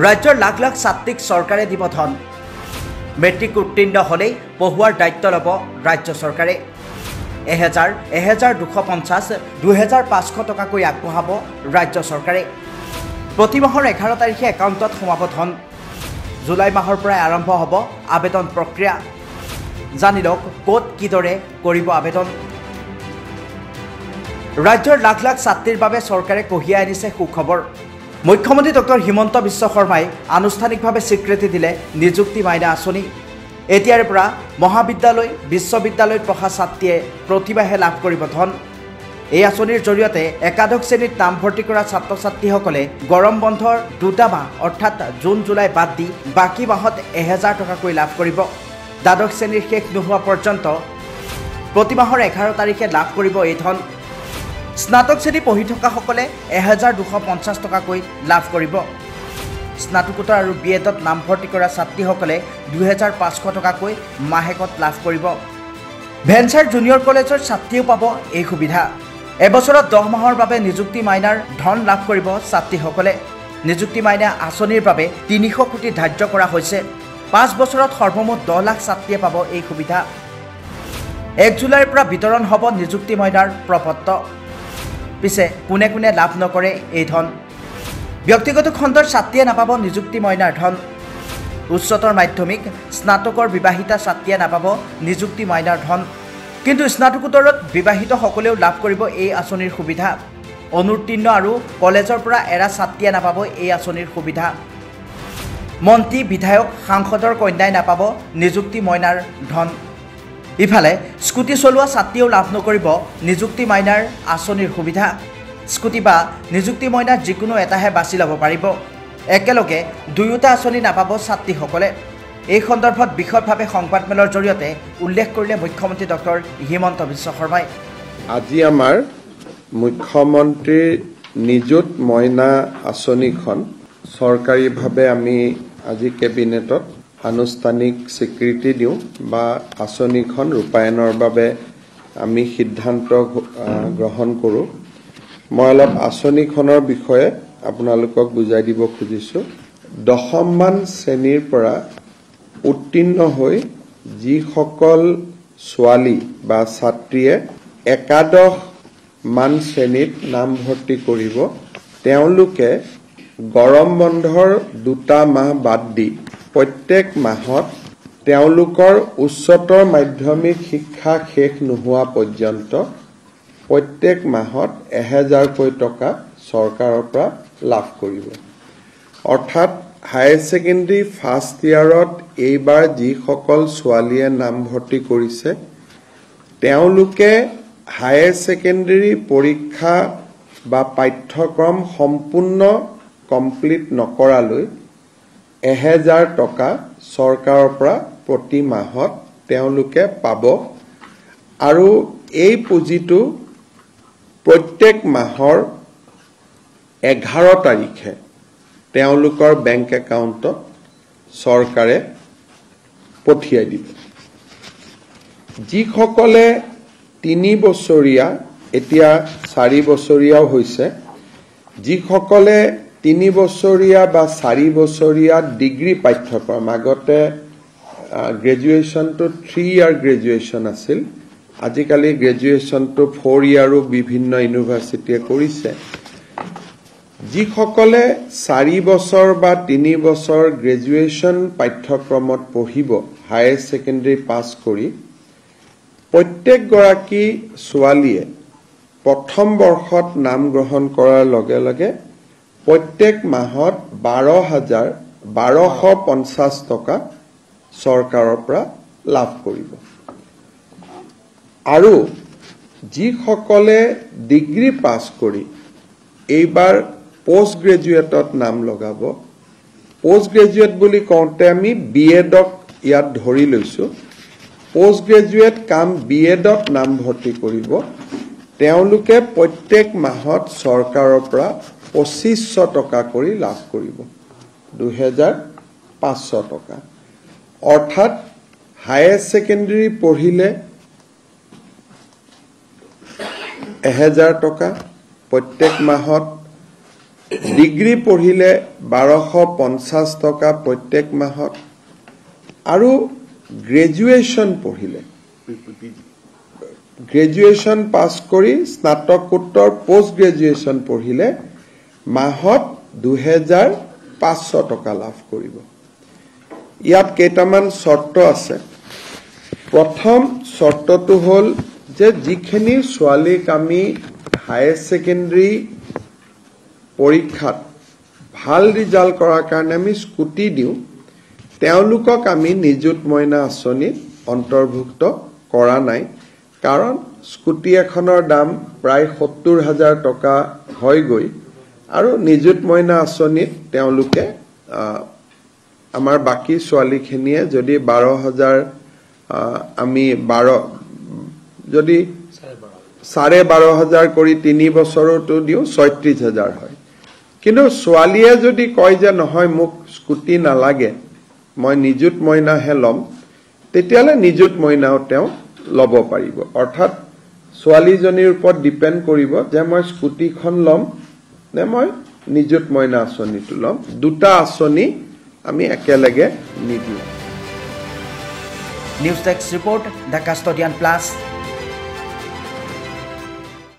ৰাজ্যৰ লাখ লাখ ছাত্ৰীক চৰকাৰে দিব ধন মেট্ৰিক উত্তীৰ্ণ হ'লেই পঢ়ুৱাৰ দায়িত্ব ল'ব ৰাজ্য চৰকাৰে 1250 2500 টকাকৈ আগবঢ়াব ৰাজ্য চৰকাৰে প্ৰতি মাহৰ 11 তাৰিখে একাউণ্টত সোমাব ধন জুলাই মাহৰ পৰা আৰম্ভ হ'ব আবেদন প্ৰক্ৰিয়া জানি লওক ক'ত কিদৰে কৰিব আবেদন ৰাজ্যৰ লাখ লাখ ছাত্ৰীৰ বাবে চৰকাৰে কঢ়িয়াই আনিছে সুখবৰ মুখ্যমন্ত্ৰী ডক্টৰ হিমন্ত বিশ্ব শৰ্মাই আনুষ্ঠানিকভাৱে স্বীকৃতি দিলে নিযুক্তি মাইনা আঁচনি এতিয়াৰে পৰা মহাবিদ্যালয় বিশ্ববিদ্যালয়ত পঢ়া ছাত্ৰীয়ে প্ৰতিমাহে লাভ কৰিব ধন এই আঁচনিৰ জৰিয়তে একাদশ শ্ৰেণীত নামভৰ্তি কৰা ছাত্ৰ ছাত্ৰীসকলে গৰম বন্ধৰ দুটা মাহ অৰ্থাৎ জুন জুলাই বাদ দি বাকী মাহত 1000 টকাকৈ লাভ কৰিব দ্বাদশ শ্ৰেণীৰ শেষ নোহোৱা পৰ্যন্ত প্ৰতি মাহৰ 11 তাৰিখে লাভ কৰিব এই ধন স্নাতক শ্ৰেণী পঢ়ি থকাসকলে 1250 টকাকৈ লাভ কৰিব স্নাতকোত্তৰ আৰু বিএডত নামভৰ্তি কৰা ছাত্ৰীসকলে 2500 টকাকৈ মাহেকত লাভ কৰিব ভেঞ্চাৰ জুনিয়ৰ কলেজৰ ছাত্ৰীও পাব এই সুবিধা এবছৰত 10 মাহৰ বাবে নিযুক্তি মাইনাৰ ধন লাভ কৰিব ছাত্ৰীসকলে নিযুক্তি মাইনা আঁচনিৰ বাবে 300 কোটি ধাৰ্য কৰা হৈছে 5 বছৰত সৰ্বমুঠ 10 লাখ ছাত্ৰীয়ে পাব এই সুবিধা 1 জুলাইৰ পৰা বিতৰণ হ'ব নিযুক্তি মাইনাৰ প্ৰপত্ৰ পিছে কোনে কোনে লাভ নকৰে এই ধন ব্যক্তিগত খণ্ডৰ ছাত্ৰীয়ে নাপাব নিযুক্তি মাইনাৰ ধন উচ্চতৰ মাধ্যমিক স্নাতকৰ বিবাহিতা ছাত্ৰীয়ে নাপাব নিযুক্তি মাইনাৰ ধন কিন্তু স্নাতকোত্তৰত বিবাহিত সকলেও লাভ কৰিব এই আঁচনিৰ সুবিধা অনুত্তীৰ্ণ আৰু কলেজৰ পৰা এৰা ছাত্ৰীয়ে নাপাব এই আঁচনিৰ সুবিধা মন্ত্ৰী বিধায়ক সাংসদৰ কন্যাই নাপাব নিযুক্তি মাইনাৰ ধন ইফালে স্কুটি চলোৱা ছাত্ৰীয়েও লাভ নকৰিব নিযুক্তি মাইনাৰ আঁচনিৰ সুবিধা স্কুটি বা নিযুক্তি মাইনাৰ যিকোনো এটাহে বাছি ল'ব পাৰিব একেলগে দুয়োটা আঁচনি নাপাব ছাত্ৰীসকলে এই সন্দৰ্ভত বিশদভাৱে সংবাদমেলৰ জৰিয়তে উল্লেখ কৰিলে মুখ্যমন্ত্ৰী ডক্টৰ হিমন্ত বিশ্ব শৰ্মাই আজি আমাৰ মুখ্যমন্ত্ৰীৰ নিযুত মইনা আঁচনিখন চৰকাৰীভাৱে আমি আজি কেবিনেটত আনুষ্ঠানিক স্বীকৃতি দিওঁ বা আঁচনিখন ৰূপায়ণৰ বাবে আমি সিদ্ধান্ত গ্ৰহণ কৰোঁ মই অলপ আঁচনিখনৰ বিষয়ে আপোনালোকক বুজাই দিব খুজিছোঁ 10মান শ্ৰেণীৰ পৰা উত্তীৰ্ণ হৈ যিসকল ছোৱালী বা ছাত্ৰীয়ে একাদশমান শ্ৰেণীত নামভৰ্তি কৰিব তেওঁলোকে গৰম বন্ধৰ দুটা মাহ বাদ দি প্ৰত্যেক মাহত তেওঁলোকৰ উচ্চতৰ মাধ্যমিক শিক্ষা শেষ নোহোৱা পৰ্যন্ত প্ৰত্যেক মাহত 1000কৈ টকা চৰকাৰৰ পৰা লাভ কৰিব অৰ্থাৎ হায়াৰ ছেকেণ্ডাৰী ফাৰ্ষ্ট ইয়াৰত এইবাৰ যিসকল ছোৱালীয়ে নামভৰ্তি কৰিছে তেওঁলোকে হায়াৰ ছেকেণ্ডাৰী পৰীক্ষা বা পাঠ্যক্ৰম সম্পূৰ্ণ কমপ্লিট নকৰালৈ 1000 টকা চৰকাৰৰ পৰা প্ৰতি মাহত তেওঁলোকে পাব আৰু এই পুঁজিটো প্ৰত্যেক মাহৰ 11 তাৰিখে তেওঁলোকৰ বেংক একাউণ্টত চৰকাৰে পঠিয়াই দিব যিসকলে 3 বছৰীয়া এতিয়া 4 বছৰীয়াও হৈছে যিসকলে 3 বছৰীয়া বা 4 বছৰীয়া ডিগ্ৰী পাঠ্যক্ৰম আগতে গ্ৰেজুৱেশ্যনটো 3 ইয়াৰ গ্ৰেজুৱেশ্যন আছিল আজিকালি গ্ৰেজুৱেশ্যনটো 4 ইয়াৰো বিভিন্ন ইউনিভাৰ্চিটিয়ে কৰিছে যিসকলে 4 বছৰ বা 3 বছৰ গ্ৰেজুৱেশ্যন পাঠ্যক্ৰমত পঢ়িব হায়াৰ ছেকেণ্ডাৰী পাছ কৰি প্ৰত্যেকগৰাকী ছোৱালীয়ে প্ৰথম বৰ্ষত নাম গ্ৰহণ কৰাৰ লগে লগে প্ৰত্যেক মাহত 12,1250 টকা চৰকাৰৰ পৰা লাভ কৰিব আৰু যিসকলে ডিগ্ৰী পাছ কৰি এইবাৰ পোষ্ট গ্ৰেজুৱেটত নাম লগাব পোষ্ট গ্ৰেজুৱেট বুলি কওঁতে আমি বিএডক ইয়াত ধৰি লৈছো পোষ্ট গ্ৰেজুৱেট কাম বিএডত নামভৰ্তি কৰিব তেওঁলোকে প্ৰত্যেক মাহত চৰকাৰৰ পৰা 2500 টকা কৰি লাভ কৰিব 2500 টকা অৰ্থাৎ হায়াৰ ছেকেণ্ডাৰী পঢ়িলে 1000 টকা প্ৰত্যেক মাহত ডিগ্ৰী পঢ়িলে 1250 টকা প্ৰত্যেক মাহত আৰু গ্ৰেজুৱেশ্যন পঢ়িলে গ্ৰেজুৱেশ্যন পাছ কৰি স্নাতকোত্তৰ পোষ্ট গ্ৰেজুৱেশ্যন পঢ়িলে মাহত 2500 টকা লাভ কৰিব ইয়াত কেইটামান শৰ্ত আছে প্ৰথম শৰ্তটো হ'ল যে যিখিনি ছোৱালীক আমি হায়াৰ সেকেন্ডাৰী পৰীক্ষাত ভাল ৰিজাল্ট কৰাৰ কাৰণে আমি স্কুটি দিওঁ তেওঁলোকক আমি নিযুত মইনা আঁচনিত অন্তৰ্ভুক্ত কৰা নাই কাৰণ স্কুটি এখনৰ দাম প্ৰায় 70,000 টকা হৈ গৈ আৰু নিযুত মইনা আঁচনিত তেওঁলোকে আমাৰ বাকি ছোৱালীখিনিয়ে যদি 12,000 আমি 12 যদি 12,500 কৰি 3 বছৰতো দিওঁ 36,000 হয় কিন্তু ছোৱালীয়ে যদি কয় যে নহয় মোক স্কুটি নালাগে মই নিযুত মইনাহে লম তেতিয়ালে নিযুত মইনাও তেওঁ লব পাৰিব অৰ্থাৎ ছোৱালীজনীৰ ওপৰত ডিপেন্ড কৰিব যে মই স্কুটিখন লম নে মই নিযুত মইনা আঁচনিটো লম দুটা আঁচনি আমি একেলগে নিদিওঁ news desk report the custodian plus